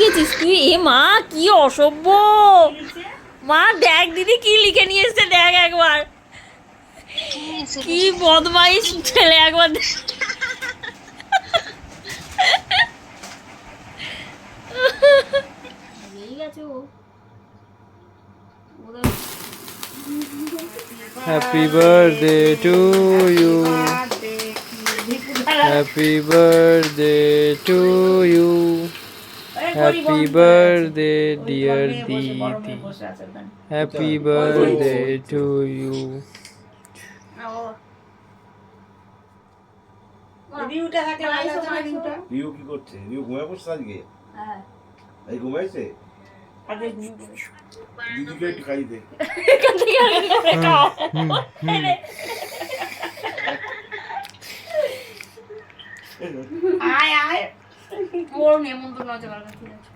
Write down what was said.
নিয়েছিস তুই? এ মা কি অসভ্য! মা দেখ দিদি কি লিখে নিয়ে এসছে, দেখ একবার। কি বদমাইশ ছেলে, একবার দেখ। এই গেছে ও। Happy birthday to you, happy birthday to you, happy birthday dear দিদি, হ্যাপি বার্থডে টু ইউ। রিউটা থাকলে ভালো হতো না, রিউটা। রিউ কি করছে? রিউ ঘুমায় পড়ছে আজকে? হ্যাঁ। এই ঘুমাইছে? আগে ঘুমিয়ে পড়েছে। দিদিকে একটু খাই দে। আয় আয়। ওর নেমন্তন্ন আছে কালকে, ঠিক আছে।